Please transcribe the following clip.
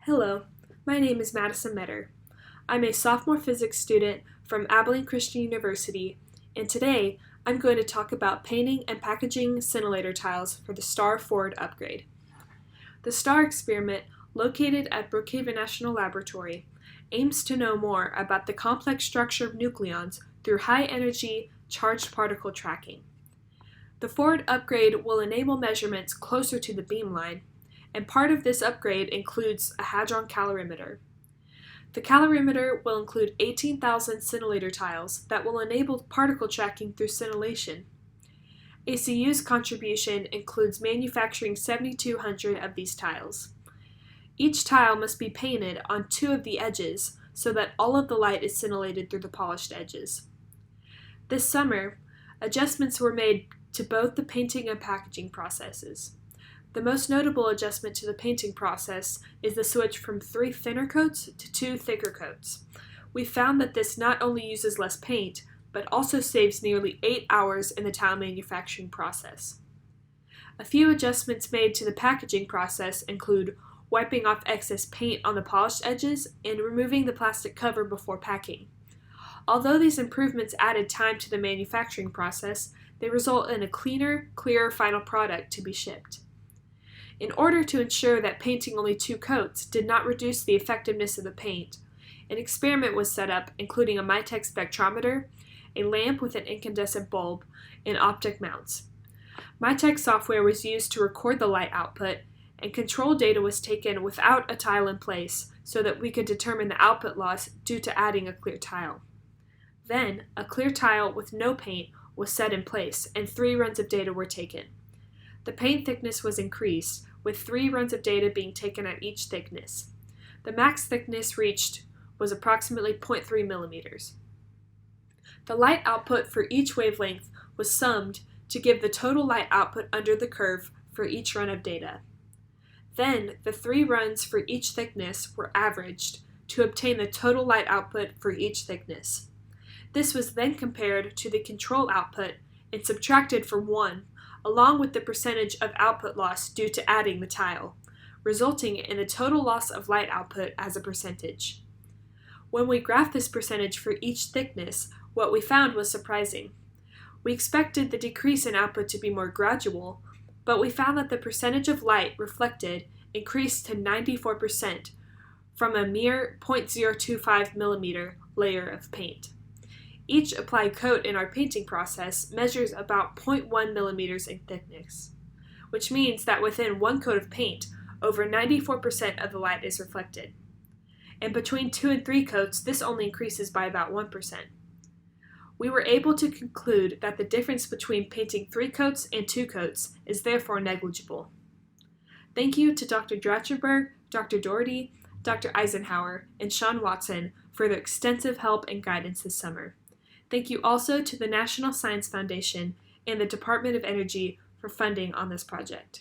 Hello, my name is Madisson Meador. I'm a sophomore physics student from Abilene Christian University, and today I'm going to talk about painting and packaging Scintillator tiles for the STAR Forward upgrade. The STAR experiment, located at Brookhaven National Laboratory, aims to know more about the complex structure of nucleons through high-energy charged particle tracking. The Forward upgrade will enable measurements closer to the beamline, and part of this upgrade includes a hadron calorimeter. The calorimeter will include 18,000 scintillator tiles that will enable particle tracking through scintillation. ACU's contribution includes manufacturing 7,200 of these tiles. Each tile must be painted on two of the edges so that all of the light is scintillated through the polished edges. This summer, adjustments were made to both the painting and packaging processes. The most notable adjustment to the painting process is the switch from 3 thinner coats to 2 thicker coats. We found that this not only uses less paint, but also saves nearly 8 hours in the tile manufacturing process. A few adjustments made to the packaging process include wiping off excess paint on the polished edges and removing the plastic cover before packing. Although these improvements added time to the manufacturing process, they result in a cleaner, clearer final product to be shipped. In order to ensure that painting only 2 coats did not reduce the effectiveness of the paint, an experiment was set up including a Mitek spectrometer, a lamp with an incandescent bulb, and optic mounts. Mitek software was used to record the light output, and control data was taken without a tile in place so that we could determine the output loss due to adding a clear tile. Then, a clear tile with no paint was set in place and 3 runs of data were taken. The paint thickness was increased, with 3 runs of data being taken at each thickness. The max thickness reached was approximately 0.3 millimeters. The light output for each wavelength was summed to give the total light output under the curve for each run of data. Then, the 3 runs for each thickness were averaged to obtain the total light output for each thickness. This was then compared to the control output and subtracted from 1, along with the percentage of output loss due to adding the tile, resulting in the total loss of light output as a percentage. When we graphed this percentage for each thickness, what we found was surprising. We expected the decrease in output to be more gradual, but we found that the percentage of light reflected increased to 94% from a mere 0.025 millimeter layer of paint. Each applied coat in our painting process measures about 0.1 millimeters in thickness, which means that within 1 coat of paint, over 94% of the light is reflected. And between 2 and 3 coats, this only increases by about 1%. We were able to conclude that the difference between painting 3 coats and 2 coats is therefore negligible. Thank you to Dr. Dratcherberg, Dr. Doherty, Dr. Eisenhower, and Sean Watson for their extensive help and guidance this summer. Thank you also to the National Science Foundation and the Department of Energy for funding on this project.